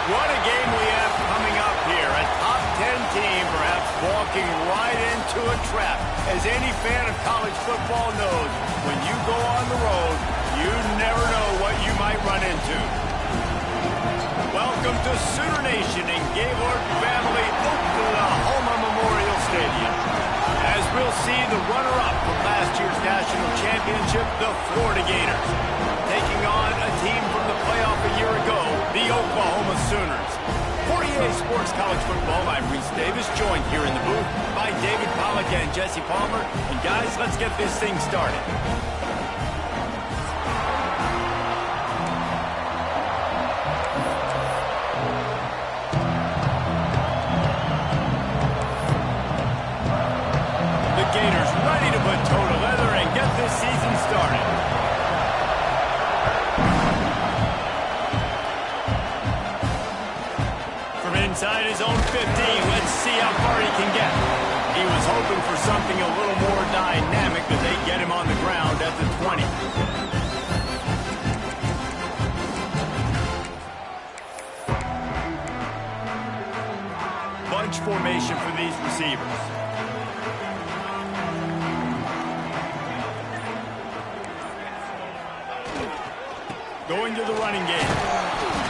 What a game we have coming up here. A top 10 team perhaps walking right into a trap. As any fan of college football knows, when you go on the road, you never know what you might run into. Welcome to Sooner Nation in Gaylord Family Oklahoma Memorial Stadium. As we'll see the runner-up from last year's national championship, the Florida Gators, taking on a team from the playoff a year ago, the Oklahoma Sooners. For EA Sports College Football, I'm Reese Davis, joined here in the booth by David Pollack and Jesse Palmer. And guys, let's get this thing started. The Gators ready to put toe to leather and get this season started. Inside his own 15, let's see how far he can get. He was hoping for something a little more dynamic, but they get him on the ground at the 20. Bunch formation for these receivers. Going to the running game.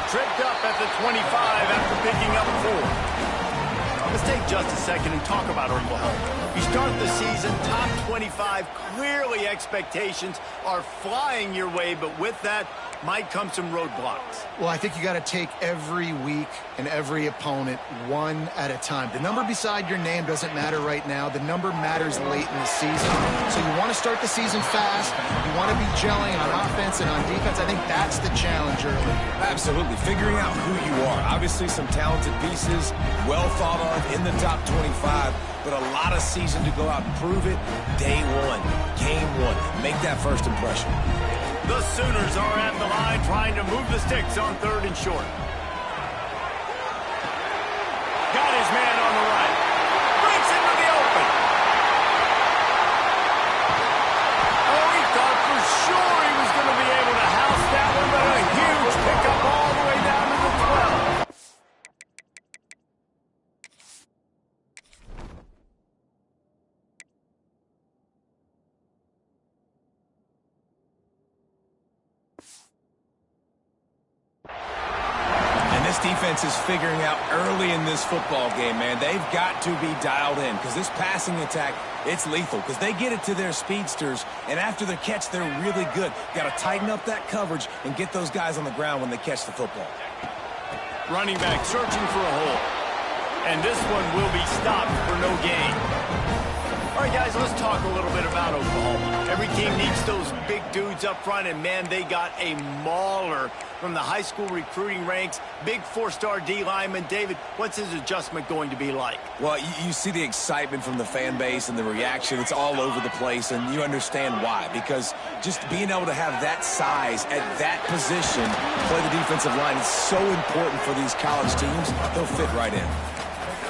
Tripped up at the 25 after picking up 4. Let's take just a second and talk about Oklahoma. You start the season top 25. Clearly expectations are flying your way, but with that might come some roadblocks. Well, I think you got to take every week and every opponent one at a time. The number beside your name doesn't matter right now. The number matters late in the season. So you want to start the season fast. You want to be gelling on offense and on defense. I think that's the challenge early. Absolutely. Figuring out who you are. Obviously some talented pieces, well thought of in the top 25, but a lot of season to go out and prove it. Day one, game one. Make that first impression. The Sooners are at the line trying to move the sticks on 3rd and short. Got his man on the right. Breaks into the open. Oh, he thought for sure he was going to be able to house that one, but a huge pickup all the way down to the 12. Defense is figuring out early in this football game, man. They've got to be dialed in because this passing attack, it's lethal because they get it to their speedsters, and after the catch, they're really good. Got to tighten up that coverage and get those guys on the ground when they catch the football. Running back searching for a hole, and this one will be stopped for no gain. All right, guys, let's talk a little bit about Oklahoma. Every team needs those big dudes up front, and, man, they got a mauler from the high school recruiting ranks. Big 4-star D lineman. David, what's his adjustment going to be like? Well, you see the excitement from the fan base and the reaction. It's all over the place, and you understand why. Because just being able to have that size at that position, play the defensive line, is so important for these college teams. They'll fit right in.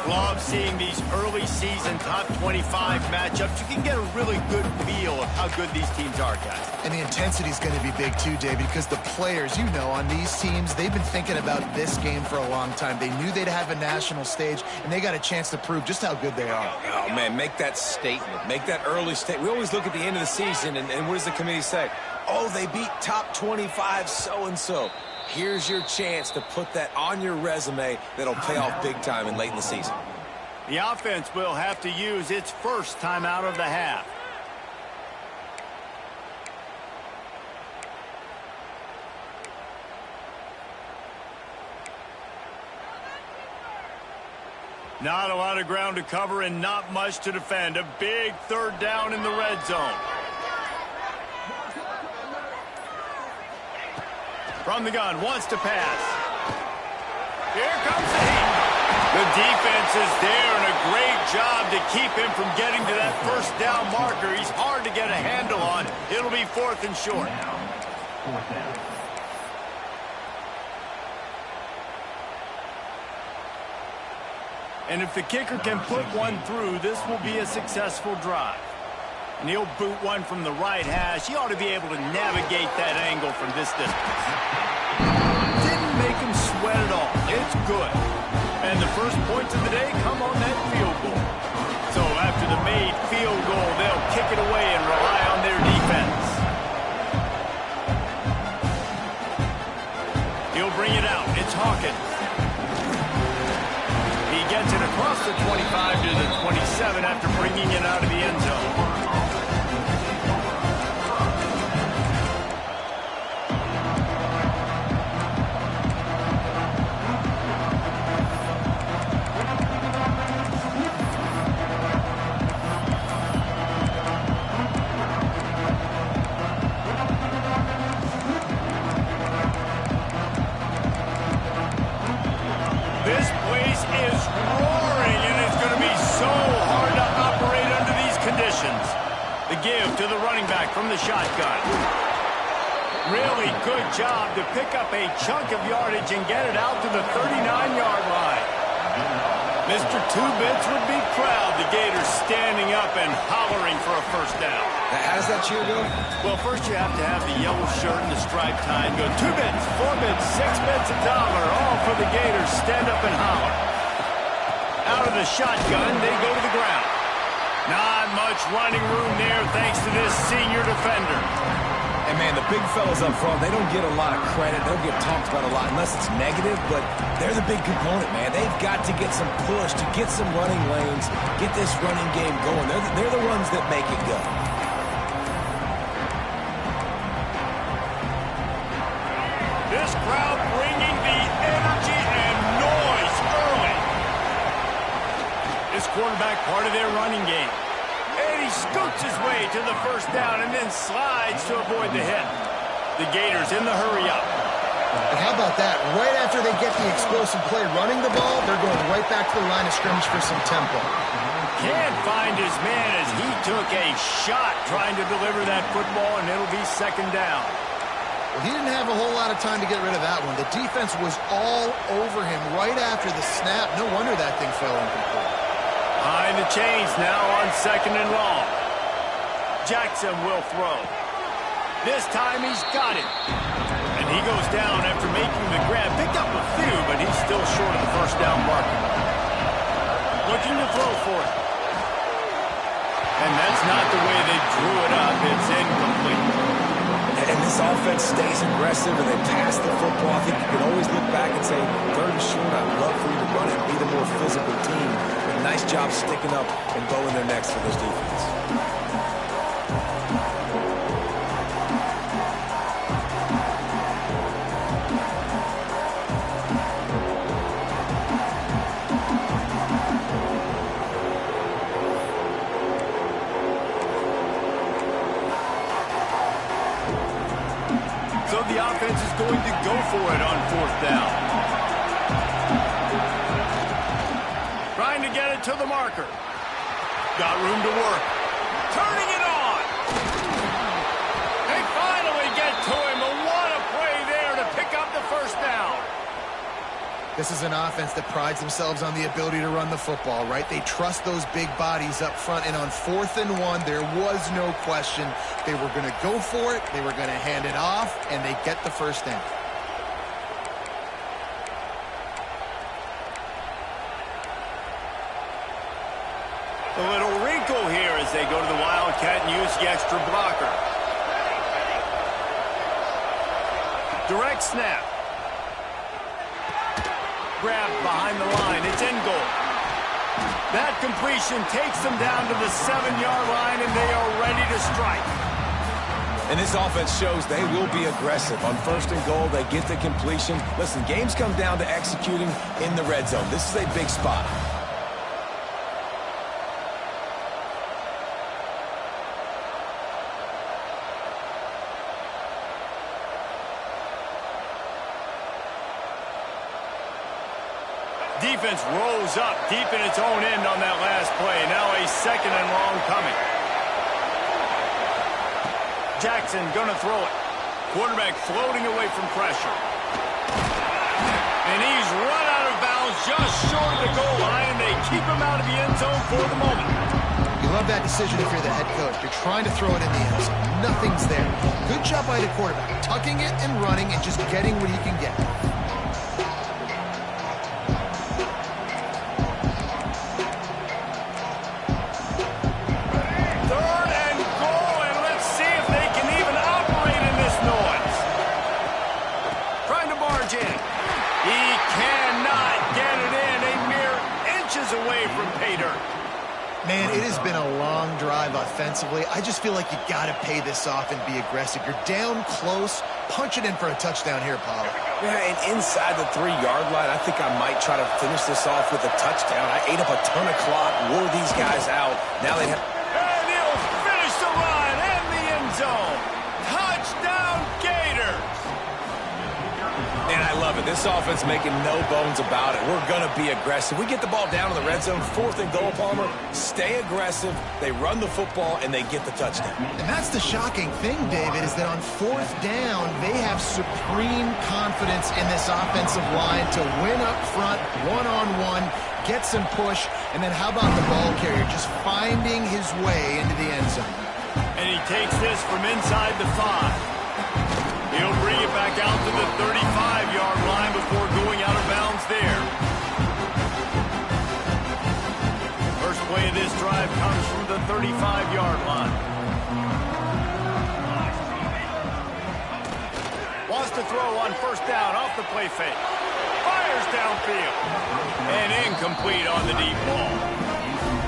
Love seeing these early season top 25 matchups. You can get a really good feel of how good these teams are, guys. And the intensity is going to be big too, David, because the players, you know, on these teams, they've been thinking about this game for a long time. They knew they'd have a national stage, and they got a chance to prove just how good they are. Oh, man, make that statement. Make that early statement. We always look at the end of the season, and what does the committee say? Oh, they beat top 25 so-and-so. Here's your chance to put that on your resume that'll pay off big time and late in the season. The offense will have to use its first time out of the half. Not a lot of ground to cover and not much to defend. A big 3rd down in the red zone. From the gun, wants to pass. Here comes the heat. The defense is there, and a great job to keep him from getting to that 1st down marker. He's hard to get a handle on. It'll be 4th and short. And if the kicker can put one through, this will be a successful drive. And he'll boot one from the right hash. He ought to be able to navigate that angle from this distance. Didn't make him sweat at all. It's good. And the first points of the day come on that field goal. So after the made field goal, they'll kick it away and rely on their defense. He'll bring it out. It's Hawkins. He gets it across the 25 to the 27 after bringing it out of the end zone. This place is roaring, and it's going to be so hard to operate under these conditions. The give to the running back from the shotgun. Really good job to pick up a chunk of yardage and get it out to the 39-yard line. Mr. Two-Bits would be proud. The Gators standing up and hollering for a first down. How does that cheer go? Well, first you have to have the yellow shirt and the striped tie and go 2 bits, 4 bits, 6 bits, $1, all for the Gators. Stand up and holler. Out of the shotgun, they go to the ground. Not much running room there thanks to this senior defender. And, man, the big fellas up front, they don't get a lot of credit. They don't get talked about a lot unless it's negative, but they're the big component, man. They've got to get some push, to get some running lanes, get this running game going. They're the ones that make it go. This crowd bringing the energy and noise early. This quarterback part of their running game. And he scoots his way to the first down and then slides to avoid the hit. The Gators in the hurry-up. And how about that? Right after they get the explosive play running the ball, they're going right back to the line of scrimmage for some tempo. Can't find his man as he took a shot trying to deliver that football, and it'll be second down. Well, he didn't have a whole lot of time to get rid of that one. The defense was all over him right after the snap. No wonder that thing fell incomplete. Behind the chains now on second and long. Jackson will throw. This time he's got it. And he goes down after making the grab. Picked up a few, but he's still short of the first down marker. Looking to throw for it. And that's not the way they drew it up. It's incomplete. And this offense stays aggressive and they pass the football. I think you can always look back and say, third and short, I'd love for you to run it, be the more physical team. But nice job sticking up and going their necks for this defense. So the offense is going to go for it on fourth down. Trying to get it to the marker. Got room to work. Turning it on. They finally get to him. But what a play there to pick up the first down. This is an offense that prides themselves on the ability to run the football, right? They trust those big bodies up front, and on 4th and 1, there was no question. They were going to go for it, they were going to hand it off, and they get the first down. A little wrinkle here as they go to the Wildcat and use the extra blocker. Direct snap. Grab behind the line. It's in goal. That completion takes them down to the 7-yard line, and they are ready to strike. And this offense shows they will be aggressive. On 1st and goal, they get the completion. Listen, games come down to executing in the red zone. This is a big spot. Defense rolls up deep in its own end on that last play. Now a second and long coming. Jackson gonna throw it. Quarterback floating away from pressure. And he's run out of bounds just short of the goal line, and they keep him out of the end zone for the moment. You love that decision if you're the head coach. You're trying to throw it in the end zone. Nothing's there. Good job by the quarterback, tucking it and running and just getting what he can get. charge in. He cannot get it in. A mere inches away from pay dirt. Man, it has been a long drive offensively. I just feel like you got to pay this off and be aggressive. You're down close. Punch it in for a touchdown here, Paulo. Yeah, and inside the 3-yard line, I think I might try to finish this off with a touchdown. I ate up a ton of clock, wore these guys out. Now they have... And he'll finish the run in the end zone. Touchdown, Gators. And I love it. This offense making no bones about it. We're going to be aggressive. We get the ball down in the red zone, 4th and goal, Palmer. Stay aggressive. They run the football, and they get the touchdown. And that's the shocking thing, David, is that on 4th down, they have supreme confidence in this offensive line to win up front, one-on-one, get some push, and then how about the ball carrier just finding his way into the end zone? And he takes this from inside the 5. He'll bring it back out to the 35-yard line before going out of bounds there. First play of this drive comes from the 35-yard line. Wants to throw on 1st down off the play fake. Fires downfield. And incomplete on the deep ball.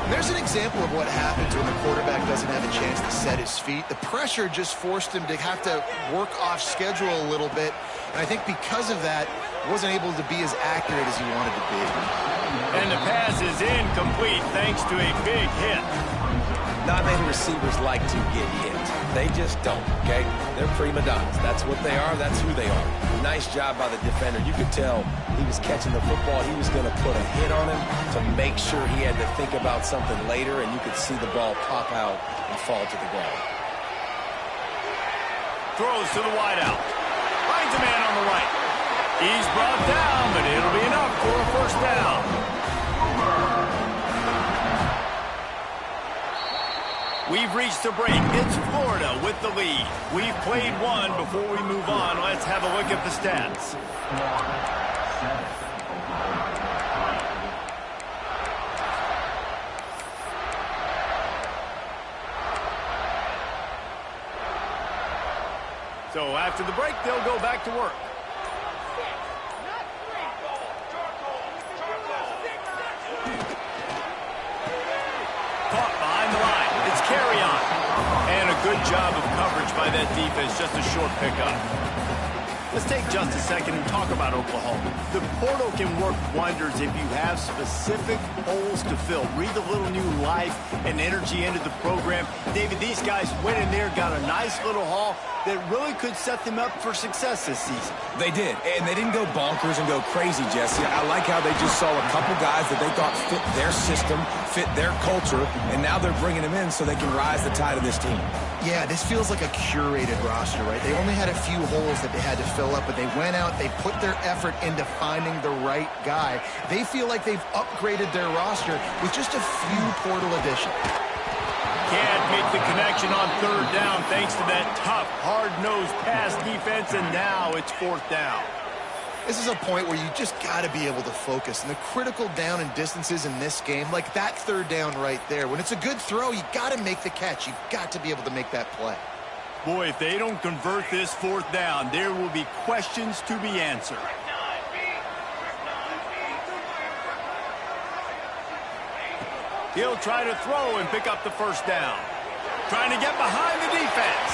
There's an example of what happens when the quarterback doesn't have a chance to set his feet. The pressure just forced him to have to work off schedule a little bit. And I think because of that, wasn't able to be as accurate as he wanted to be. And the pass is incomplete thanks to a big hit. Not many receivers like to get hit. They just don't, okay? They're prima donnas. That's what they are. That's who they are. Nice job by the defender. You could tell he was catching the football. He was going to put a hit on him to make sure he had to think about something later, and you could see the ball pop out and fall to the ground. Throws to the wideout. Finds a man on the right. He's brought down, but it'll be enough for a 1st down. We've reached the break. It's Florida with the lead. We've played one. Before we move on, let's have a look at the stats. So after the break, they'll go back to work. Caught behind the line. It's carry on. And a good job of coverage by that defense. Just a short pickup. Let's take just a second and talk about Oklahoma. The portal can work wonders if you have specific holes to fill. Breathe a little new life and energy into the program. David, these guys went in there, got a nice little haul that really could set them up for success this season. They did, and they didn't go bonkers and go crazy, Jesse. I like how they just saw a couple guys that they thought fit their system, fit their culture, and now they're bringing them in so they can rise the tide of this team. Yeah, this feels like a curated roster, right? They only had a few holes that they had to fill up, but they went out, they put their effort into finding the right guy. They feel like they've upgraded their roster with just a few portal additions. Can't make the connection on 3rd down thanks to that tough, hard-nosed pass defense, and now it's 4th down. This is a point where you just got to be able to focus. And the critical down and distances in this game, like that 3rd down right there, when it's a good throw, you got to make the catch. You've got to be able to make that play. Boy, if they don't convert this 4th down, there will be questions to be answered. He'll try to throw and pick up the 1st down. Trying to get behind the defense.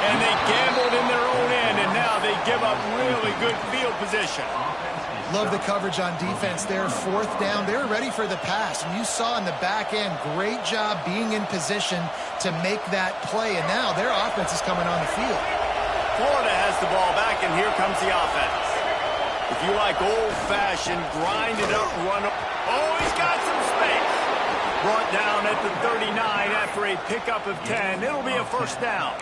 And they gambled in their own end, and now they give up really good field position. Love the coverage on defense there. 4th down, they're ready for the pass. And you saw in the back end, great job being in position to make that play. And now their offense is coming on the field. Florida has the ball back, and here comes the offense. If you like old-fashioned, grind it up, run up. Oh, he's got some space. Brought down at the 39 after a pickup of 10. It'll be a 1st down.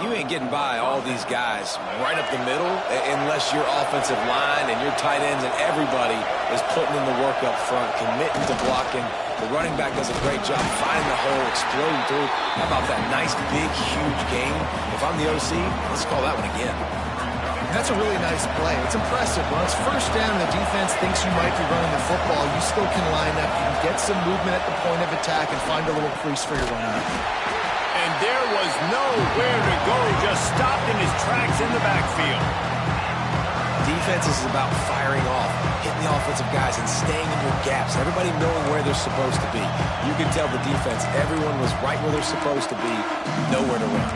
You ain't getting by all these guys right up the middle unless your offensive line and your tight ends and everybody is putting in the work up front, committing to blocking. The running back does a great job finding the hole, exploding through. How about that nice, big, huge game? If I'm the OC, let's call that one again. That's a really nice play. It's impressive. When it's 1st down and the defense thinks you might be running the football, you still can line up. You can get some movement at the point of attack and find a little crease for your running back. And there was nowhere to go, just stopped in his tracks in the backfield. defense is about firing off, hitting the offensive guys, and staying in your gaps. Everybody knowing where they're supposed to be. You can tell the defense, everyone was right where they're supposed to be, nowhere to run.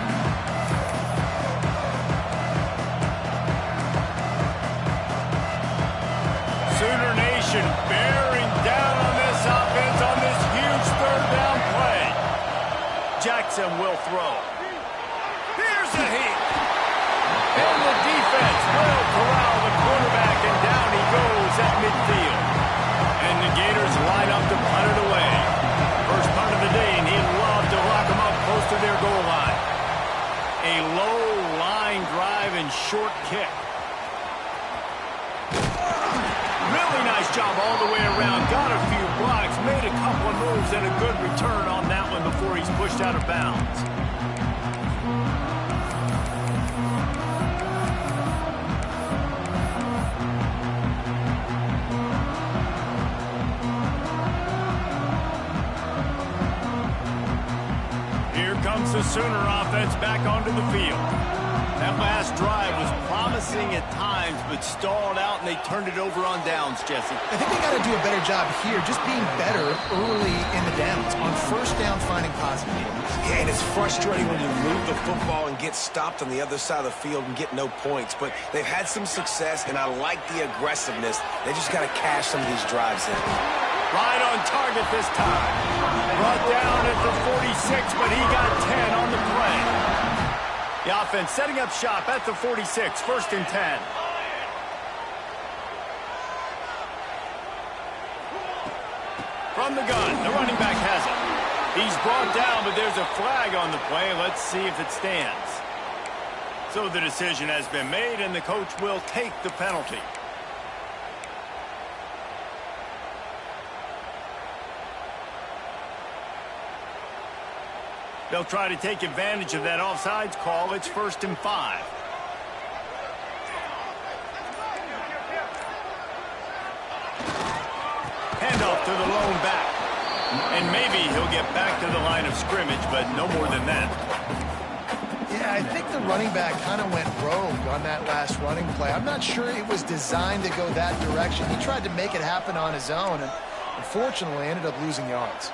Sooner Nation bearing down on this offense on this huge third down play. Jackson will throw. Here's a heat. And the defense will corral the quarterback, and down he goes at midfield. And the Gators line up to punt it away. First punt of the day, and he'd love to lock them up close to their goal line. A low line drive and short kick. Really nice job all the way around. Got a few blocks, made a couple of moves, and a good return on that one before he's pushed out of bounds. Here comes the Sooner offense back onto the field. That last drive was promising at times, but stalled out, and they turned it over on downs, Jesse. I think they got to do a better job here, just being better early in the downs. On first down, finding positive yards. Yeah, and it's frustrating when you move the football and get stopped on the other side of the field and get no points. But they've had some success, and I like the aggressiveness. They just got to cash some of these drives in. Right on target this time. Brought down at the 46, but he got 10 on the play. The offense setting up shop at the 46, first and 10. From the gun, the running back has it. He's brought down, but there's a flag on the play. Let's see if it stands. So the decision has been made, and the coach will take the penalty. They'll try to take advantage of that offsides call. It's first and 5. Handoff to the lone back. And maybe he'll get back to the line of scrimmage, but no more than that. Yeah, I think the running back kind of went rogue on that last running play. I'm not sure it was designed to go that direction. He tried to make it happen on his own, and unfortunately ended up losing yards.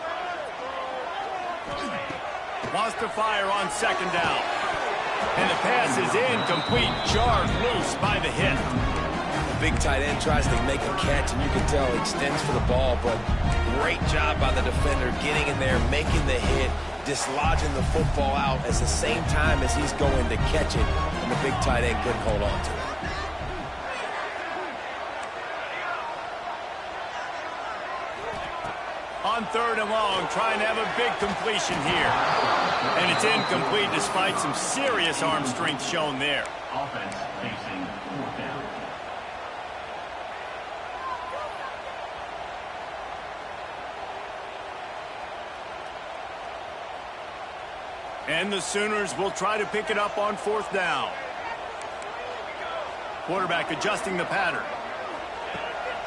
Wants to fire on second down. And the pass is incomplete. Jarred loose by the hit. The big tight end tries to make a catch, and you can tell he extends for the ball, but great job by the defender getting in there, making the hit, dislodging the football out at the same time as he's going to catch it, and the big tight end couldn't hold on to it. On third and long, trying to have a big completion here. And it's incomplete despite some serious arm strength shown there. Offense facing fourth down. And the Sooners will try to pick it up on fourth down. Quarterback adjusting the pattern.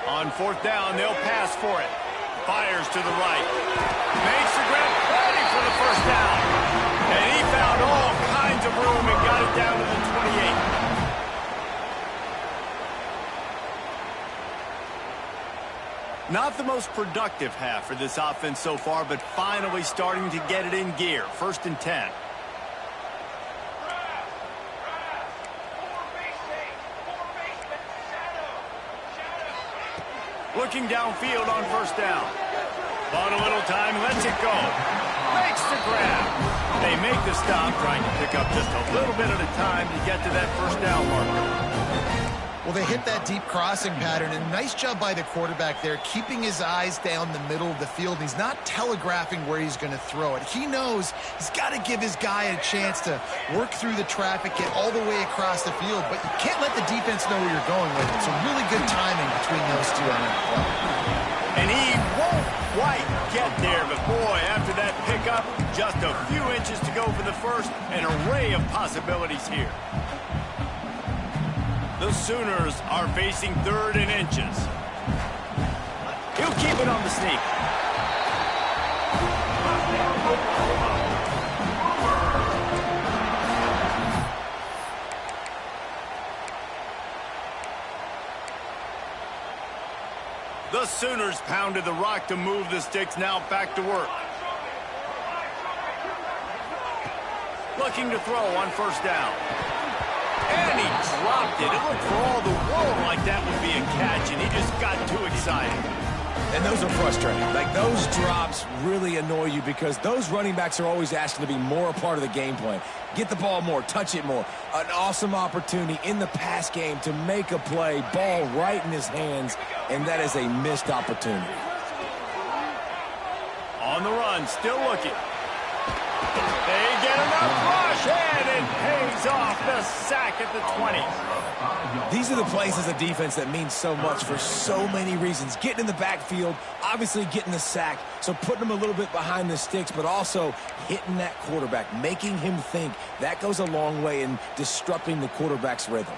On fourth down, they'll pass for it. Fires to the right. Makes the grab, ready for the first down. And he found all kinds of room and got it down to the 28. Not the most productive half for this offense so far, but finally starting to get it in gear. First and 10. Looking downfield on first down. Bought a little time, lets it go. Makes the grab. They make the stop, trying to pick up just a little bit at a time to get to that first down marker. Well, they hit that deep crossing pattern, and nice job by the quarterback there, keeping his eyes down the middle of the field. He's not telegraphing where he's going to throw it. He knows he's got to give his guy a chance to work through the traffic, get all the way across the field, but you can't let the defense know where you're going with it. So really good timing between those two on that play. And he won't quite get there, but boy, after that pickup, just a few inches to go for the first, an array of possibilities here. The Sooners are facing third and inches. He'll keep it on the sneak. The Sooners pounded the rock to move the sticks, now back to work. Looking to throw on first down. And he dropped it. It looked for all the world like that would be a catch, and he just got too excited. And those are frustrating. Like, those drops really annoy you because those running backs are always asking to be more a part of the game plan. Get the ball more, touch it more. An awesome opportunity in the pass game to make a play, ball right in his hands, and that is a missed opportunity. On the run, still looking. They get enough rush, and it pays off. The sack at the 20. These are the plays as a defense that mean so much for so many reasons. Getting in the backfield, obviously getting the sack, so putting them a little bit behind the sticks, but also hitting that quarterback, making him think. That goes a long way in disrupting the quarterback's rhythm.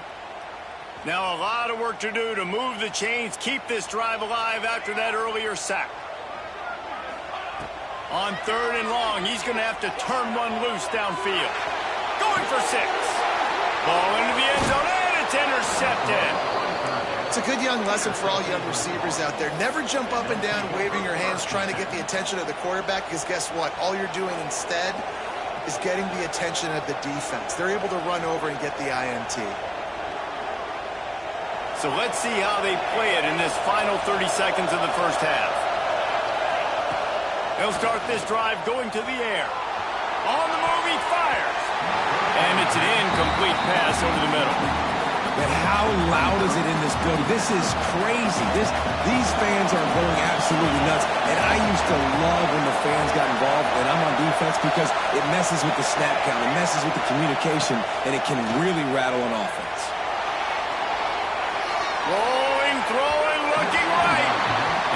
Now a lot of work to do to move the chains, keep this drive alive after that earlier sack. On 3rd and long, he's going to have to turn one loose downfield. Going for 6. Ball into the end zone, and it's intercepted. It's a good young lesson for all young receivers out there. Never jump up and down waving your hands trying to get the attention of the quarterback, because guess what? All you're doing instead is getting the attention of the defense. They're able to run over and get the INT. So let's see how they play it in this final 30 seconds of the first half. They'll start this drive going to the air. On the move, he fires. And it's an incomplete pass over the middle. But how loud is it in this building? This is crazy. These fans are going absolutely nuts. And I used to love when the fans got involved, and I'm on defense, because it messes with the snap count. It messes with the communication, and it can really rattle an offense. Rolling, throwing, looking right.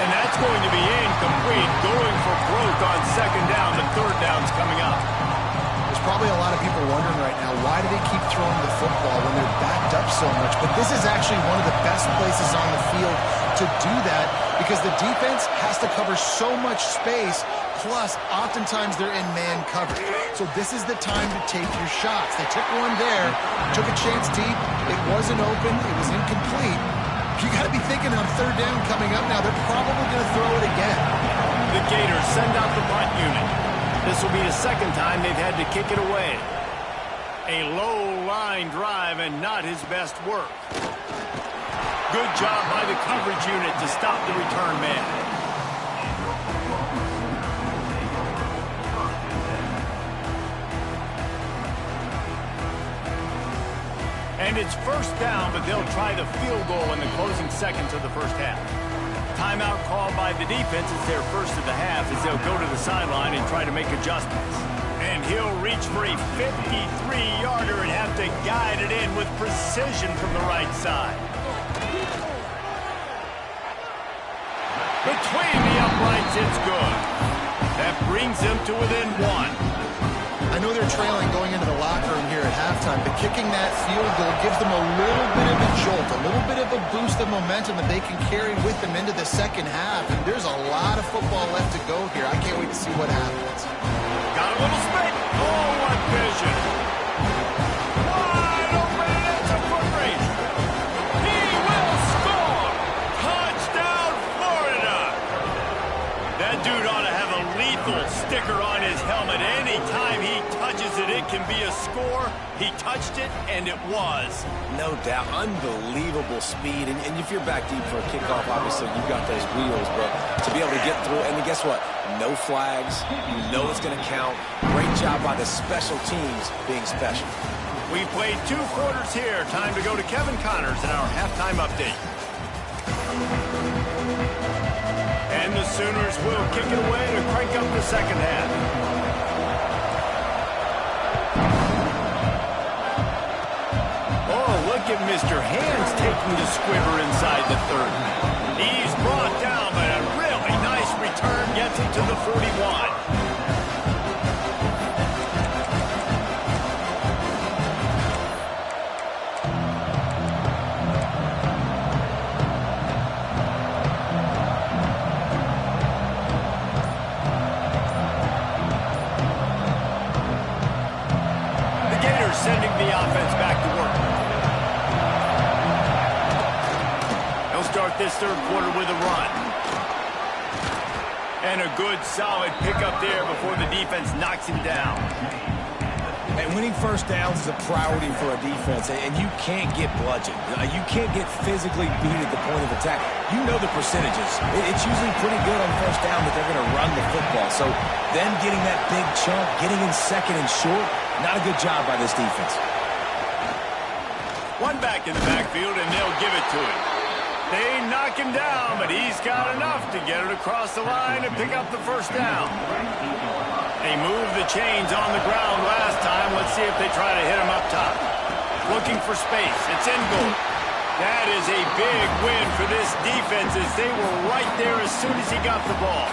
And that's going to be incomplete. Going for broke on 2nd down. The 3rd down's coming up. There's probably a lot of people wondering right now, why do they keep throwing the football when they're backed up so much? But this is actually one of the best places on the field to do that, because the defense has to cover so much space, plus oftentimes they're in man coverage. So this is the time to take your shots. They took one there, took a chance deep. It wasn't open. It was incomplete. You got to be thinking on 3rd down coming up now. They're probably going to throw it again. The Gators send out the punt unit. This will be the 2nd time they've had to kick it away. A low-line drive and not his best work. Good job by the coverage unit to stop the return man. And it's 1st down, but they'll try the field goal in the closing seconds of the first half. Timeout called by the defense is their first of the half, as they'll go to the sideline and try to make adjustments. And he'll reach for a 53-yarder and have to guide it in with precision from the right side. Between the uprights, it's good. That brings them to within 1. I know they're trailing going into the locker room here at halftime, but kicking that field goal gives them a little bit of a jolt, a little bit of a boost of momentum that they can carry with them into the 2nd half. And there's a lot of football left to go here. I can't wait to see what happens. Got a little spin. Oh, what vision. Wide open, and it's a foot race. He will score. Touchdown, Florida. That dude ought to have a lethal sticker on his helmet. Anytime he touches it, it can be a score. He touched it, and it was. No doubt. Unbelievable speed. And if you're back deep for a kickoff, obviously you've got those wheels. But to be able to get through, and guess what? No flags. You know it's going to count. Great job by the special teams being special. We played 2 quarters here. Time to go to Kevin Connors in our halftime update. And the Sooners will kick it away to crank up the 2nd half. Oh, look at Mr. Hands taking the squiver inside the 3rd. He's brought down, but a really nice return gets him to the 41. Sending the offense back to work. They'll start this 3rd quarter with a run. And a good, solid pickup there before the defense knocks him down. And winning first downs is a priority for a defense, and you can't get bludgeoned. You can't get physically beat at the point of attack. You know the percentages. It's usually pretty good on first down that they're going to run the football. So them getting that big chunk, getting in second and short, not a good job by this defense. One back in the backfield, and they'll give it to him. They knock him down, but he's got enough to get it across the line and pick up the first down. They moved the chains on the ground last time. Let's see if they try to hit him up top. Looking for space. It's in goal. That is a big win for this defense as they were right there as soon as he got the ball.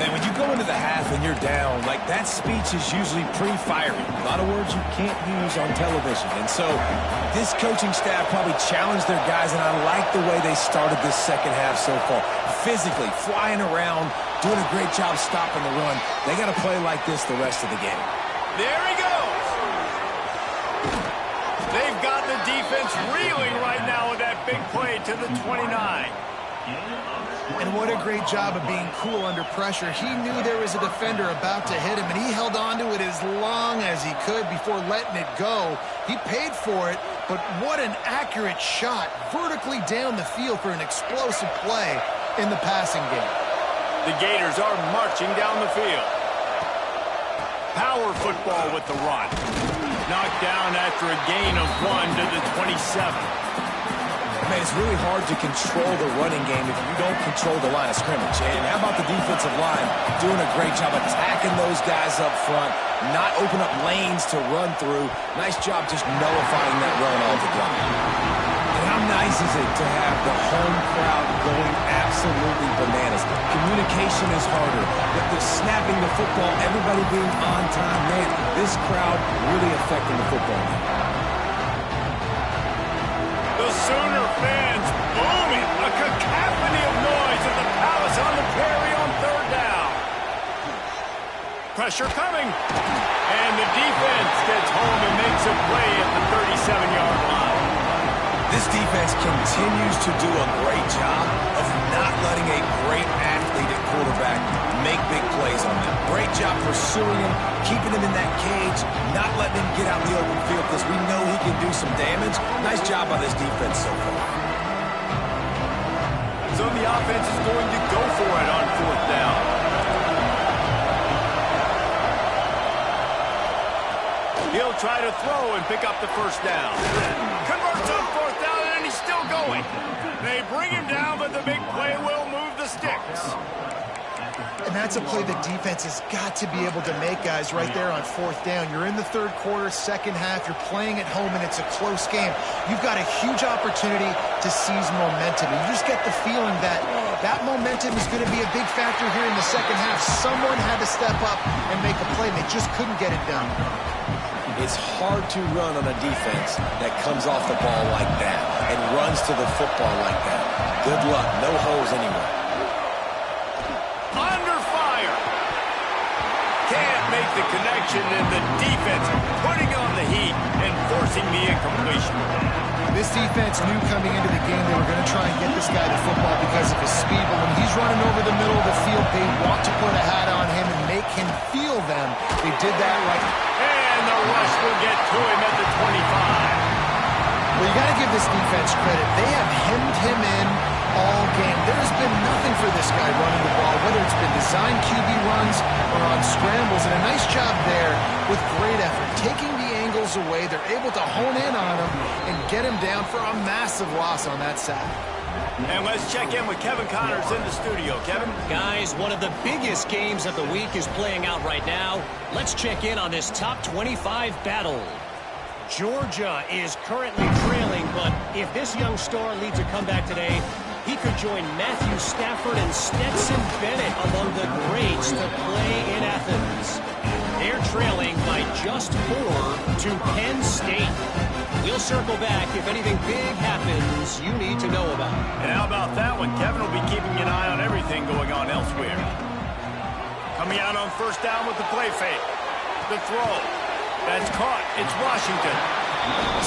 And when you go into the half and you're down, like that speech is usually pretty fiery. A lot of words you can't use on television. And so this coaching staff probably challenged their guys, and I like the way they started this second half so far. Physically, flying around, doing a great job stopping the run. They got to play like this the rest of the game. There he goes. They've got the defense reeling right now with that big play to the 29. And what a great job of being cool under pressure. He knew there was a defender about to hit him, and he held on to it as long as he could before letting it go. He paid for it, but what an accurate shot vertically down the field for an explosive play in the passing game. The Gators are marching down the field. Power football with the run. Knocked down after a gain of 1 to the 27. Man, it's really hard to control the running game if you don't control the line of scrimmage. And how about the defensive line doing a great job attacking those guys up front, not open up lanes to run through. Nice job just nullifying that run altogether. And how nice is it to have the home crowd going absolutely bananas? Communication is harder. The snapping the football, everybody being on time. Man, this crowd really affecting the football game. The Sooner fans booming. A cacophony of noise at the Palace on the Prairie on third down. Pressure coming. And the defense gets home and makes a play at the 37-yard line. This defense continues to do a great job of not letting a great athlete at quarterback make big plays on them. Great job pursuing him, keeping him in that cage, not letting him get out in the open field because we know he can do some damage. Nice job by this defense so far. So the offense is going to go for it on fourth down. He'll try to throw and pick up the first down. Converts on fourth down, and he's still going. They bring him down, but the big play will move the sticks. And that's a play the defense has got to be able to make, guys, right there on fourth down. You're in the third quarter, second half. You're playing at home, and it's a close game. You've got a huge opportunity to seize momentum. And you just get the feeling that that momentum is going to be a big factor here in the second half. Someone had to step up and make a play, and they just couldn't get it done. It's hard to run on a defense that comes off the ball like that and runs to the football like that. Good luck. No holes anywhere. Under fire. Can't make the connection, and the defense putting on the heat and forcing the incompletion. This defense knew coming into the game they were going to try and get this guy to football because of his speed, but when he's running over the middle of the field, they want to put a hat on him and make him feel them. They did that right. And the rush will get to him at the 25. Well, you got to give this defense credit. They have hemmed him in all game. There's been nothing for this guy running the ball, whether it's been design QB runs or on scrambles, and a nice job there with great effort. Taking the angles away, they're able to hone in on him and get him down for a massive loss on that sack. And let's check in with Kevin Connors in the studio. Kevin? Guys, one of the biggest games of the week is playing out right now. Let's check in on this top 25 battle. Georgia is currently trailing, but if this young star leads a comeback today, he could join Matthew Stafford and Stetson Bennett among the greats to play in Athens. They're trailing by just 4 to Penn State. We'll circle back if anything big happens you need to know about. And how about that one? Kevin will be keeping an eye on everything going on elsewhere. Coming out on first down with the play fake. The throw. That's caught. It's Washington.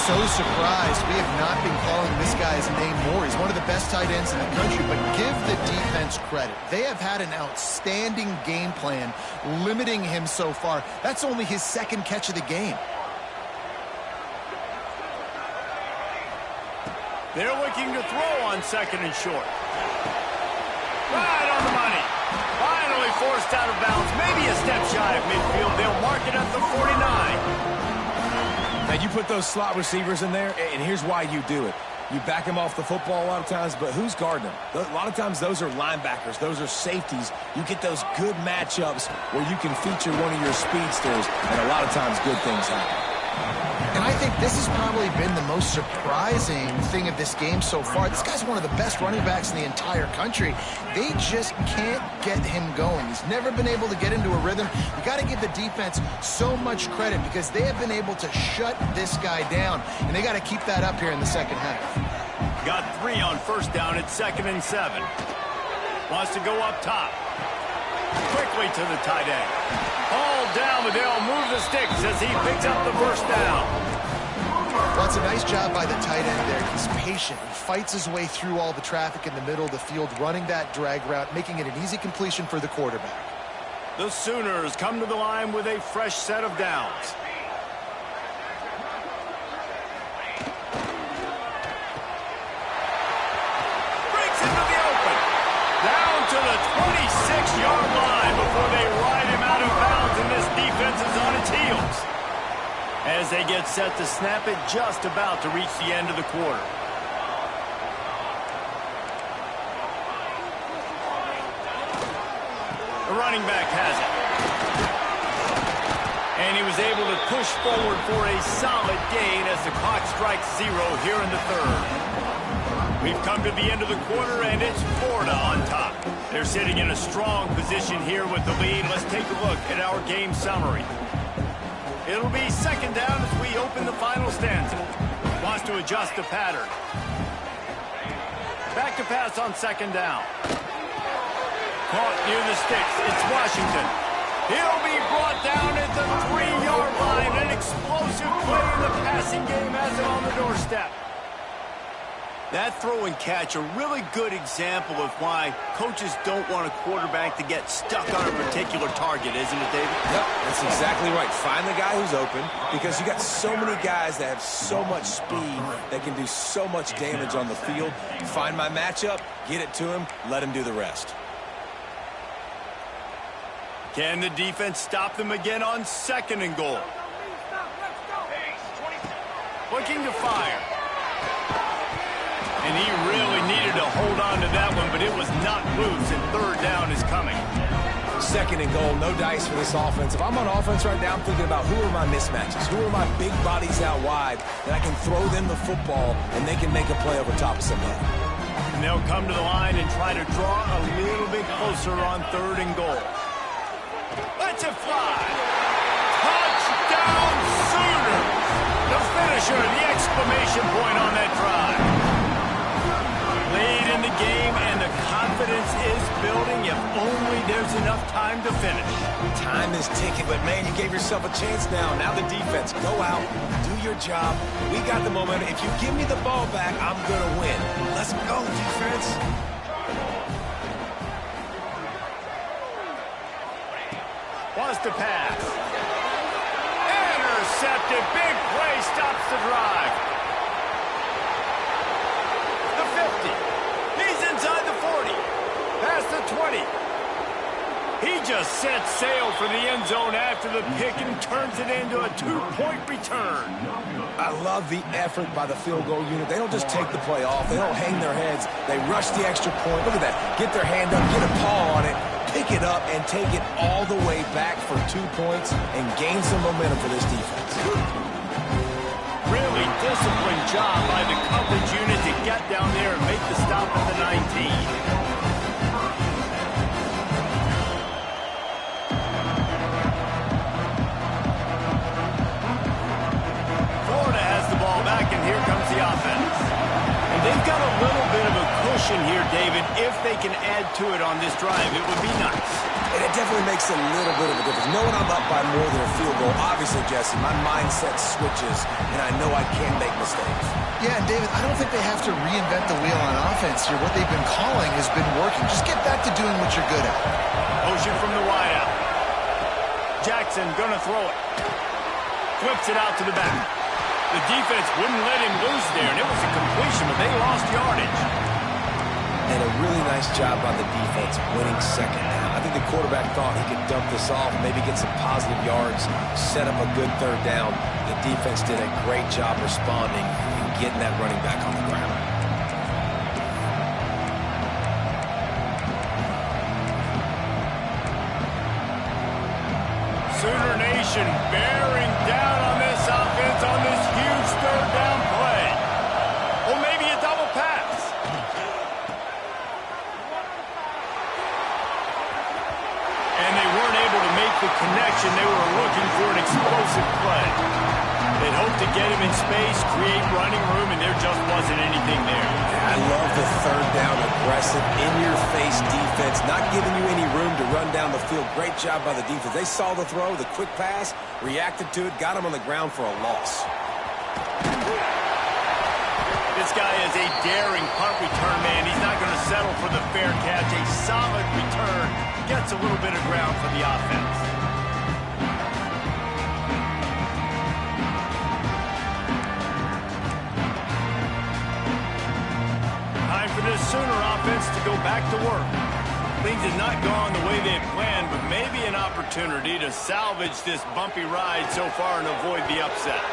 So surprised we have not been calling this guy's name more. He's one of the best tight ends in the country, but give the defense credit. They have had an outstanding game plan limiting him so far. That's only his second catch of the game. They're looking to throw on second and short. Right on the money. Finally forced out of bounds. Maybe a step shy of midfield. They'll mark it at the 49. Now, you put those slot receivers in there, and here's why you do it. You back them off the football a lot of times, but who's guarding them? A lot of times those are linebackers. Those are safeties. You get those good matchups where you can feature one of your speedsters, and a lot of times good things happen. And I think this has probably been the most surprising thing of this game so far. This guy's one of the best running backs in the entire country. They just can't get him going. He's never been able to get into a rhythm. You got to give the defense so much credit because they have been able to shut this guy down, and they got to keep that up here in the second half. Got 3 on first down at 2nd and 7. Wants to go up top. Quickly to the tight end. All down, but they'll move the sticks as he picks up the first down. Well, it's a nice job by the tight end there. He's patient. He fights his way through all the traffic in the middle of the field, running that drag route, making it an easy completion for the quarterback. The Sooners come to the line with a fresh set of downs. Breaks into the open. Down to the 26-yard line before they ride him out of bounds, and this defense is on its heels. As they get set to snap it, just about to reach the end of the quarter. The running back has it. And he was able to push forward for a solid gain as the clock strikes 0 here in the third. We've come to the end of the quarter, and it's Florida on top. They're sitting in a strong position here with the lead. Let's take a look at our game summary. It'll be second down as we open the final stanza. Wants to adjust the pattern. Back to pass on second down. Caught near the sticks. It's Washington. He'll be brought down at the 3-yard line. An explosive play in the passing game has it on the doorstep. That throw and catch, a really good example of why coaches don't want a quarterback to get stuck on a particular target, isn't it, David? Yep, that's exactly right. Find the guy who's open because you got so many guys that have so much speed that can do so much damage on the field. Find my matchup, get it to him, let him do the rest. Can the defense stop them again on second and goal? Looking to fire. And he really needed to hold on to that one, but it was not loose, and third down is coming. Second and goal, no dice for this offense. If I'm on offense right now, I'm thinking about who are my mismatches, who are my big bodies out wide that I can throw them the football and they can make a play over top of somebody. And they'll come to the line and try to draw a little bit closer on third and goal. Let's it fly. Touchdown Sooners. The finisher, the exclamation point on that drive. Late in the game, and the confidence is building if only there's enough time to finish. Time is ticking, but man, you gave yourself a chance now. Now the defense, go out, do your job. We got the momentum. If you give me the ball back, I'm going to win. Let's go, defense. Wants to pass. Intercepted. Big play stops the drive. The 50. He's inside the 40. Past the 20. He just set sail for the end zone after the pick and turns it into a 2-point return. I love the effort by the field goal unit. They don't just take the play off. They don't hang their heads. They rush the extra point. Look at that. Get their hand up, get a paw on it, pick it up, and take it all the way back for 2 points and gain some momentum for this defense. Really disciplined job by the coverage unit to get down there and make the stop at the 19. Florida has the ball back, and here comes the offense. And they've got a little bit of a possession here, David. If they can add to it on this drive, it would be nice. And it definitely makes a little bit of a difference. Knowing I'm up by more than a field goal, obviously, Jesse, my mindset switches, and I know I can make mistakes. Yeah, and David, I don't think they have to reinvent the wheel on offense here. What they've been calling has been working. Just get back to doing what you're good at. Motion from the wideout. Jackson gonna throw it. Flips it out to the back. The defense wouldn't let him loose there, and it was a completion, but they lost yardage. And a really nice job by the defense winning second down. I think the quarterback thought he could dump this off, maybe get some positive yards, set up a good third down. The defense did a great job responding and getting that running back on the ground. Sooner Nation bearing down on this offense on this huge third down play. Or maybe a double pass. And they weren't able to make the connection. They were looking for an explosive play. They'd hoped to get him in space, create running room, and there just wasn't anything there. I love the third down aggressive, in-your-face defense, not giving you any room to run down the field. Great job by the defense. They saw the throw, the quick pass, reacted to it, got him on the ground for a loss. This guy is a daring punt return man. He's not going to settle for the fair catch. A solid return gets a little bit of ground for the offense. Time for this Sooner offense to go back to work. Things had not gone the way they had planned, but maybe an opportunity to salvage this bumpy ride so far and avoid the upset.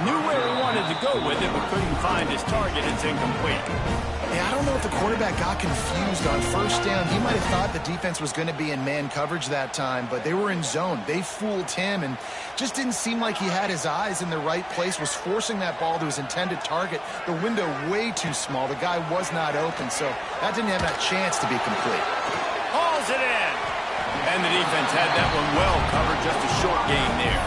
Knew where he wanted to go with it, but couldn't find his target. It's incomplete. Yeah, I don't know if the quarterback got confused on first down. He might have thought the defense was going to be in man coverage that time, but they were in zone. They fooled him and just didn't seem like he had his eyes in the right place, was forcing that ball to his intended target. The window way too small. The guy was not open, so that didn't have that chance to be complete. Hauls it in. And the defense had that one well covered, just a short gain there.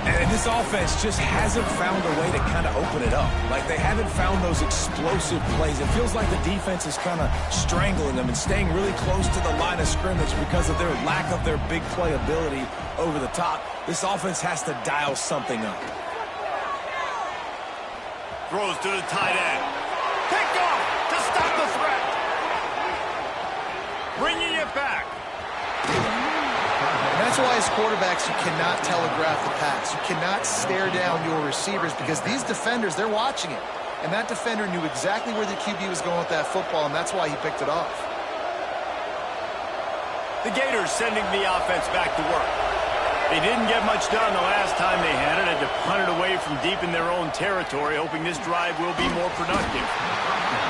And this offense just hasn't found a way to kind of open it up. Like, they haven't found those explosive plays. It feels like the defense is kind of strangling them and staying really close to the line of scrimmage because of their lack of their big play ability over the top. This offense has to dial something up. Throws to the tight end. Pick off to stop the threat. Bringing it back. That's why as quarterbacks, you cannot telegraph the pass. You cannot stare down your receivers because these defenders, they're watching it. And that defender knew exactly where the QB was going with that football, and that's why he picked it off. The Gators sending the offense back to work. They didn't get much done the last time they had it. Had to punt it away from deep in their own territory, hoping this drive will be more productive.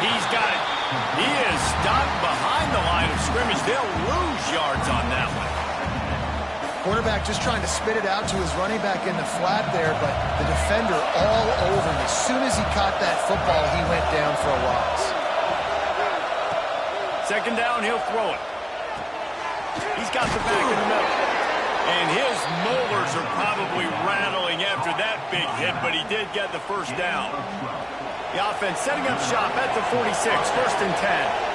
He's got it. He is stopped behind the line of scrimmage. They'll lose yards on that one. Quarterback just trying to spit it out to his running back in the flat there, but the defender all over him. As soon as he caught that football, he went down for a loss. Second down, he'll throw it. He's got the back in the middle. And his molars are probably rattling after that big hit, but he did get the first down. The offense setting up shop at the 46, 1st and 10.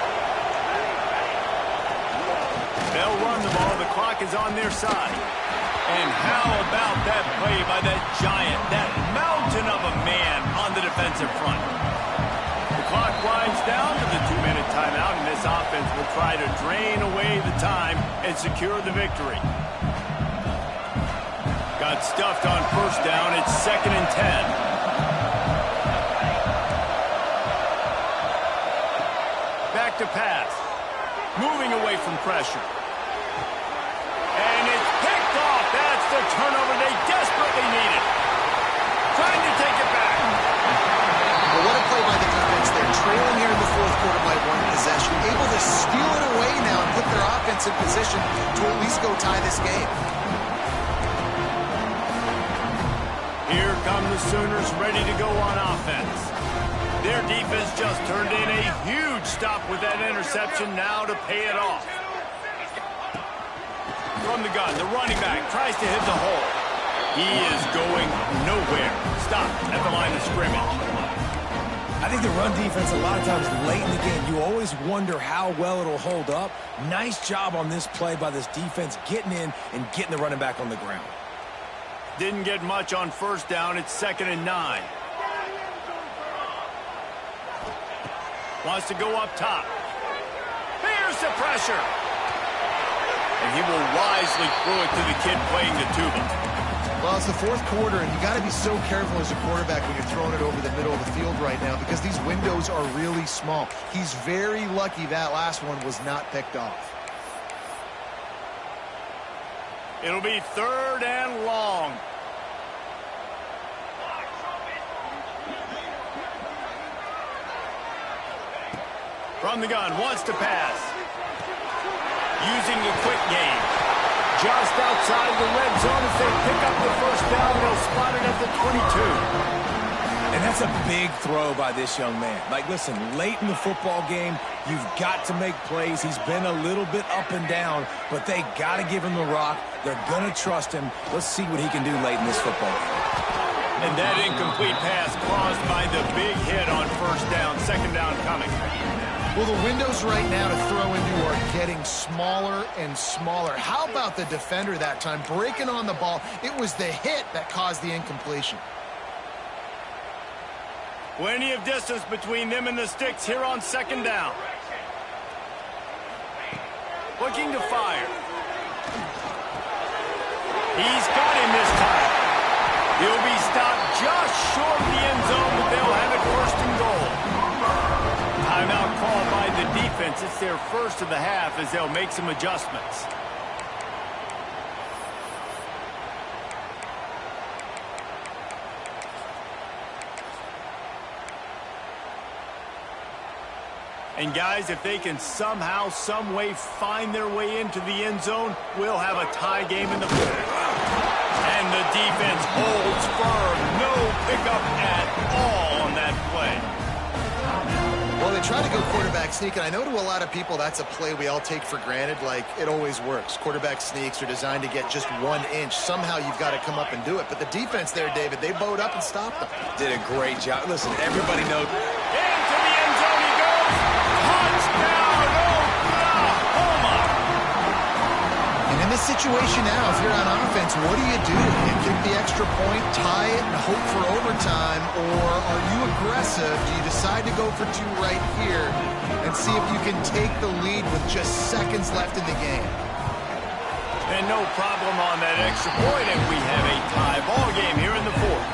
They'll run the ball. The clock is on their side. And how about that play by that giant, that mountain of a man on the defensive front? The clock winds down to the 2-minute timeout, and this offense will try to drain away the time and secure the victory. Got stuffed on first down. It's 2nd and 10. Back to pass. Moving away from pressure. And it's picked off. That's the turnover they desperately needed. Trying to take it back. Well, what a play by the defense. They're trailing here in the fourth quarter by one possession. Able to steal it away now and put their offense in position to at least go tie this game. Here come the Sooners ready to go on offense. Their defense just turned in a huge stop with that interception, now to pay it off. From the gun, the running back tries to hit the hole. He is going nowhere. Stop at the line of scrimmage. I think the run defense, a lot of times late in the game, you always wonder how well it'll hold up. Nice job on this play by this defense, getting in and getting the running back on the ground. Didn't get much on first down. It's 2nd and 9. Wants to go up top. Here's the pressure. And he will wisely throw it to the kid playing the tuba. Well, it's the fourth quarter, and you got to be so careful as a quarterback when you're throwing it over the middle of the field right now because these windows are really small. He's very lucky that last one was not picked off. It'll be 3rd and long. From the gun, wants to pass. Using the quick game. Just outside the red zone as they pick up the first down. They'll spot it at the 22. And that's a big throw by this young man. Like, listen, late in the football game, you've got to make plays. He's been a little bit up and down, but they got to give him the rock. They're going to trust him. Let's see what he can do late in this football game. And that incomplete pass caused by the big hit on first down. 2nd down coming. Well, the windows right now to throw into are getting smaller and smaller. How about the defender that time breaking on the ball? It was the hit that caused the incompletion. Plenty of distance between them and the sticks here on 2nd down. Looking to fire. He's got him this time. He'll be stopped just short of the end zone, but they'll have it 1st and goal. Timeout called by the defense. It's their first of the half as they'll make some adjustments. And guys, if they can somehow, some way find their way into the end zone, we'll have a tie game in the fourth. And the defense holds firm. No pickup at all on that play. Well, they try to go quarterback sneak, and I know to a lot of people that's a play we all take for granted, like it always works. Quarterback sneaks are designed to get just 1 inch. Somehow you've got to come up and do it. But the defense there, David, they bowed up and stopped them. Did a great job. Listen, everybody knows. Into the end zone he goes. Touchdown, Oklahoma. And in this situation now, if you're on offense, what do? You kick the extra point, tie it, and hope for overtime, or are you aggressive? Do you decide to go for 2 right here and see if you can take the lead with just seconds left in the game? And no problem on that extra point, and we have a tie ball game here in the fourth.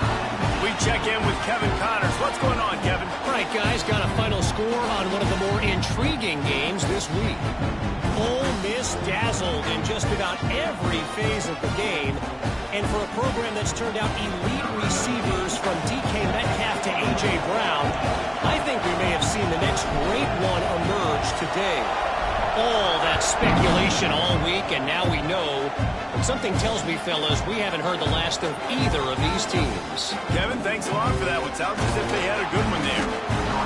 We check in with Kevin Connors. What's going on, Kevin? All right, guys, got a final score on one of the more intriguing games this week. Ole Miss dazzled in just about every phase of the game. And for a program that's turned out elite receivers from DK Metcalf to A.J. Brown, I think we may have seen the next great one emerge today. All that speculation all week, and now we know. And something tells me, fellas, we haven't heard the last of either of these teams. Kevin, thanks a lot for that. It sounds as if they had a good one there.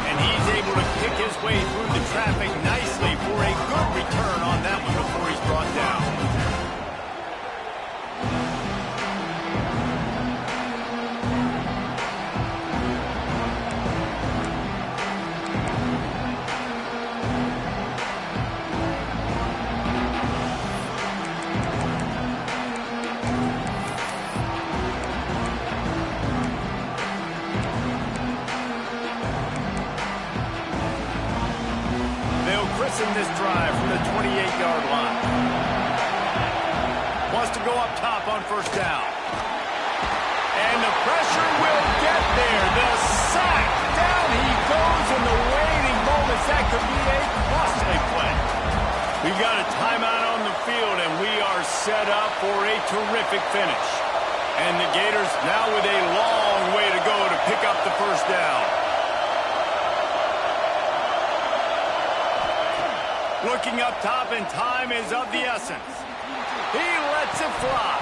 And he's able to kick his way through the traffic nicely for a good return on that one before he's brought down. In this drive from the 28-yard line. Wants to go up top on first down. And the pressure will get there. The sack. Down he goes in the waiting moments. That could be a costly play. We've got a timeout on the field, and we are set up for a terrific finish. And the Gators now with a long way to go to pick up the first down. Looking up top, and time is of the essence. He lets it fly.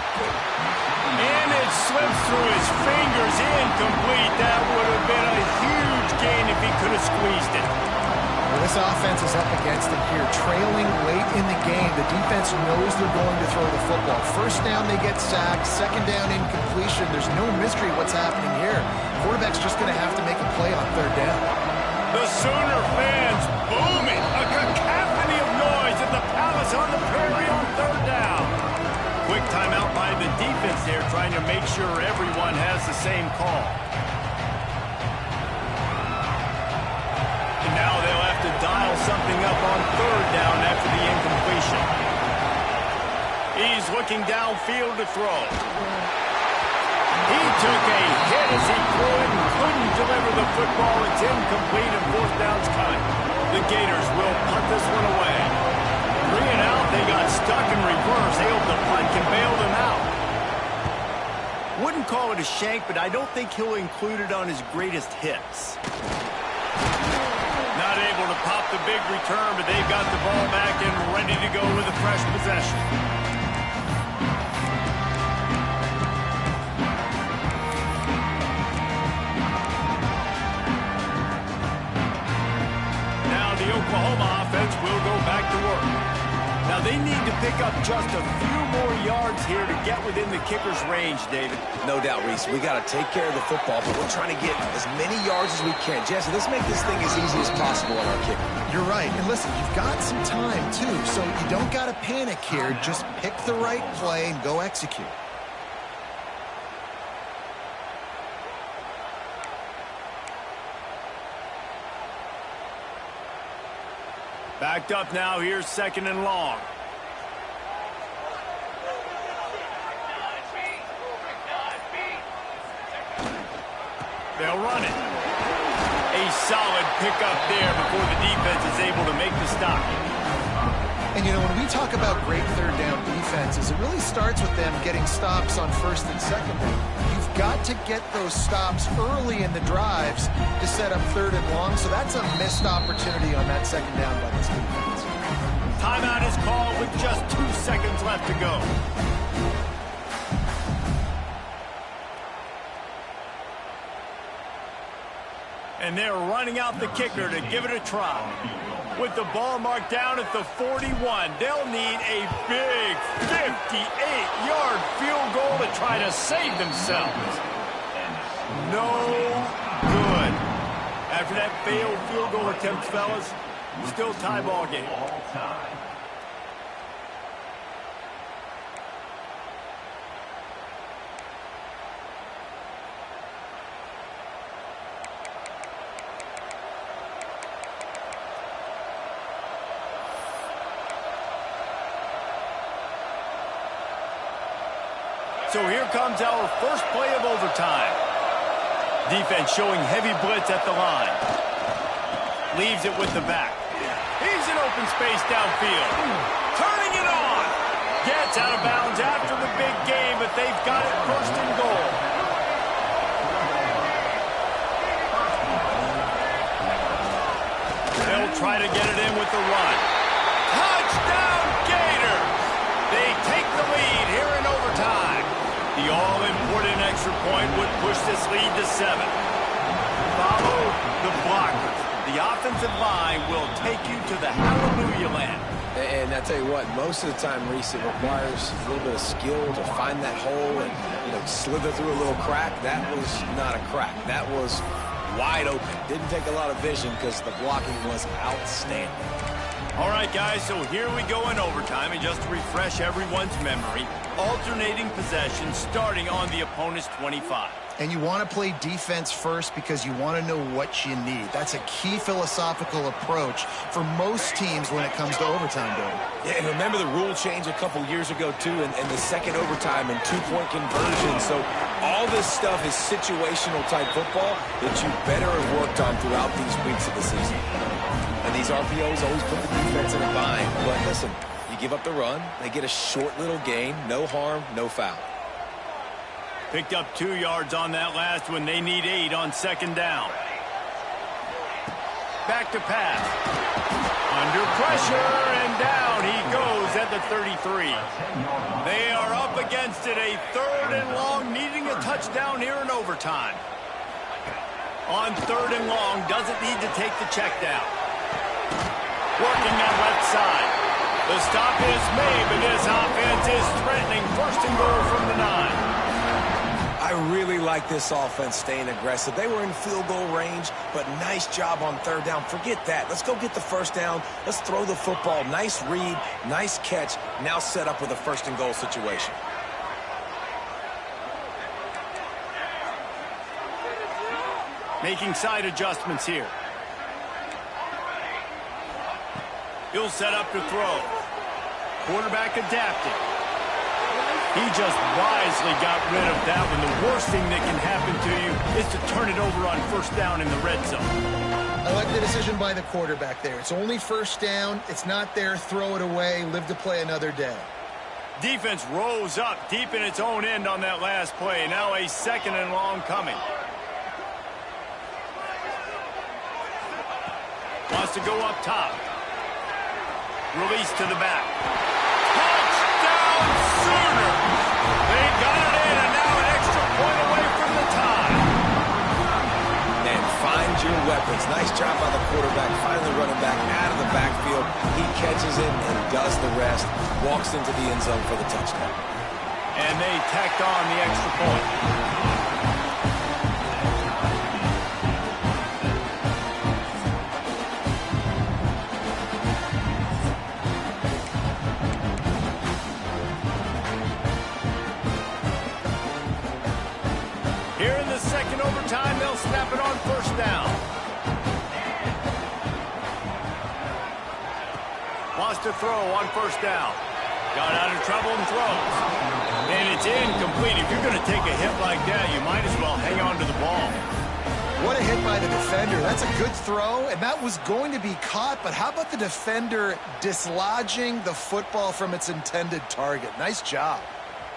And it slips through his fingers, incomplete. That would have been a huge gain if he could have squeezed it. Well, this offense is up against it here. Trailing late in the game, the defense knows they're going to throw the football. First down, they get sacked. Second down, incompletion. There's no mystery what's happening here. Quarterback's just going to have to make a play on third down. The Sooner fans booming. A cacophony of noise at the Palace on the Prairie on third down. Quick timeout by the defense there, trying to make sure everyone has the same call. And now they'll have to dial something up on third down after the incompletion. He's looking downfield to throw. He took a hit as he threw it and couldn't deliver the football. It's incomplete and fourth down's coming. The Gators will punt this one away. 3 and out, they got stuck in reverse. They hope the punt can bail them out. Wouldn't call it a shank, but I don't think he'll include it on his greatest hits. Not able to pop the big return, but they've got the ball back and ready to go with a fresh possession. The Oklahoma offense will go back to work. Now they need to pick up just a few more yards here to get within the kicker's range, David. No doubt, Reese. We got to take care of the football, but we're trying to get as many yards as we can. Jesse, let's make this thing as easy as possible on our kicker. You're right. And listen, you've got some time, too, so you don't got to panic here. Just pick the right play and go execute. Backed up now, here's second and long. They'll run it. A solid pickup there before the defense is able to make the stop. And, you know, when we talk about great third down defenses, it really starts with them getting stops on first and second down. You've got to get those stops early in the drives to set up third and long, so that's a missed opportunity on that second down by this defense. Timeout is called with just 2 seconds left to go. And they're running out the kicker to give it a try. With the ball marked down at the 41, they'll need a big 58-yard field goal to try to save themselves. No good. After that failed field goal attempt, fellas, still tie ball game. So here comes our first play of overtime. Defense showing heavy blitz at the line. Leaves it with the back. He's in open space downfield. Turning it on. Gets out of bounds after the big game, but they've got it first and goal. They'll try to get it in with the run. Touchdown Gators! They take the lead here in overtime. The all-important extra point would push this lead to 7. Follow the blockers. The offensive line will take you to the hallelujah land. And I tell you what, most of the time, Reese, it requires a little bit of skill to find that hole and, you know, slither through a little crack. That was not a crack. That was wide open. Didn't take a lot of vision because the blocking was outstanding. All right, guys, so here we go in overtime, and just to refresh everyone's memory, alternating possession starting on the opponent's 25. And you want to play defense first because you want to know what you need. That's a key philosophical approach for most teams when it comes to overtime, David. Yeah, and remember the rule change a couple years ago, too, and the second overtime and two-point conversion. So all this stuff is situational type football that you better have worked on throughout these weeks of the season. And these RPOs always put the defense in a bind. But listen, you give up the run, they get a short little gain, no harm, no foul. Picked up 2 yards on that last one. They need 8 on second down. Back to pass. Under pressure, and down he goes at the 33. They are up against it, a third and long, needing a touchdown here in overtime. On third and long, doesn't need to take the check down. Working that left side. The stop is made, but this offense is threatening first and goal from the 9. I I really like this offense staying aggressive. They were in field goal range, but nice job on third down. Forget that. Let's go get the first down. Let's throw the football. Nice read, nice catch. Now set up with a first and goal situation. Making side adjustments here. He'll set up to throw. Quarterback adapted. He just wisely got rid of that one. The worst thing that can happen to you is to turn it over on first down in the red zone. I like the decision by the quarterback there. It's only first down. It's not there. Throw it away. Live to play another day. Defense rose up deep in its own end on that last play. Now a second and long coming. Wants to go up top. Release to the back. Touchdown Sooners! They got it in, and now an extra point away from the tie. And find your weapons. Nice job by the quarterback, finally running back out of the backfield. He catches it and does the rest. Walks into the end zone for the touchdown. And they tacked on the extra point. Overtime, they'll snap it on first down. Wants to throw on first down. Got out of trouble and throws. And it's incomplete. If you're going to take a hit like that, you might as well hang on to the ball. What a hit by the defender. That's a good throw, and that was going to be caught, but how about the defender dislodging the football from its intended target? Nice job.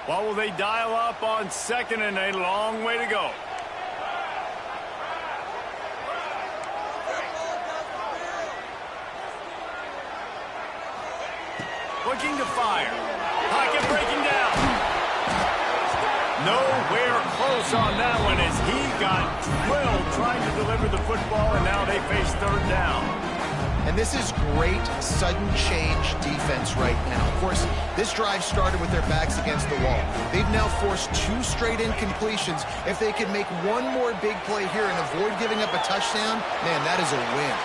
What will they dial up on second and a long way to go? Looking to fire. Pocket breaking down. Nowhere close on that one as he got drilled trying to deliver the football, and now they face third down. And this is great sudden change defense right now. Of course, this drive started with their backs against the wall. They've now forced 2 straight incompletions. If they can make one more big play here and avoid giving up a touchdown, man, that is a win.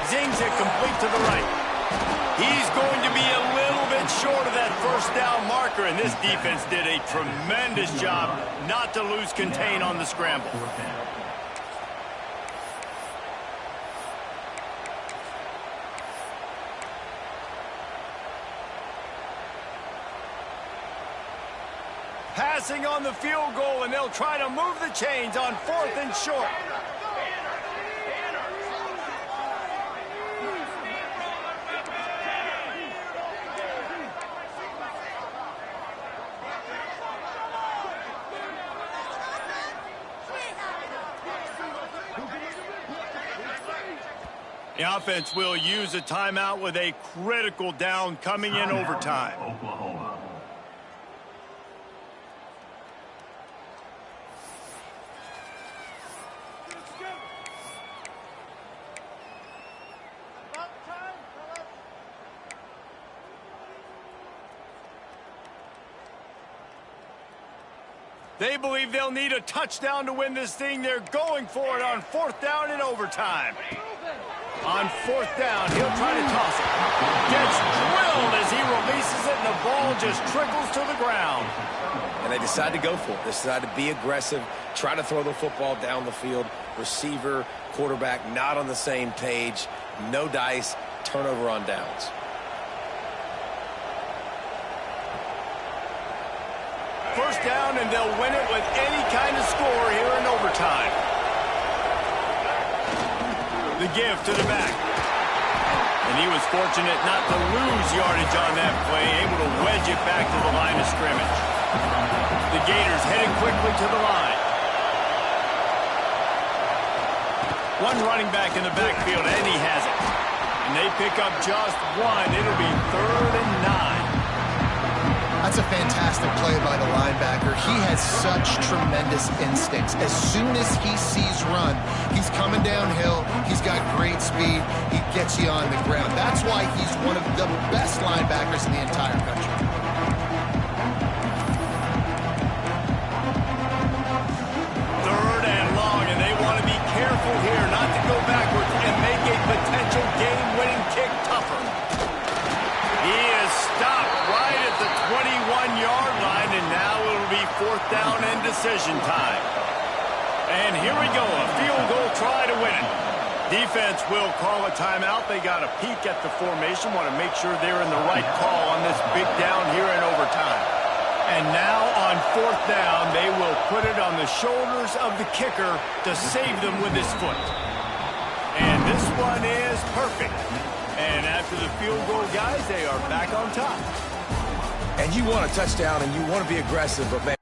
Zings it complete to the right. He's going to be a little bit short of that first down marker, and this defense did a tremendous job not to lose contain on the scramble. Passing on the field goal, and they'll try to move the chains on 4th and short. The offense will use a timeout with a critical down coming in overtime. Oklahoma. They believe they'll need a touchdown to win this thing. They're going for it on 4th down in overtime. On 4th down, he'll try to toss it. Gets drilled as he releases it, and the ball just trickles to the ground. And they decide to go for it. They decide to be aggressive, try to throw the football down the field. Receiver, quarterback, not on the same page. No dice, turnover on downs. First down, and they'll win it with any kind of score here in overtime. The give to the back. And he was fortunate not to lose yardage on that play, able to wedge it back to the line of scrimmage. The Gators heading quickly to the line. One running back in the backfield, and he has it. And they pick up just one. It'll be 3rd and 9. That's a fantastic play by the linebacker. He has such tremendous instincts. As soon as he sees run, he's coming downhill. He's got great speed. He gets you on the ground. That's why he's one of the best linebackers in the entire country. careful here not to go backwards and make a potential game-winning kick tougher. He is stopped right at the 21-yard line, and now it'll be 4th down and decision time. And here we go, a field goal try to win it. Defense will call a timeout. They got a peek at the formation, want to make sure they're in the right call on this big down here in overtime. And now on 4th down, they will put it on the shoulders of the kicker to save them with his foot. And this one is perfect. And after the field goal, guys, they are back on top. And you want a touchdown and you want to be aggressive, but man,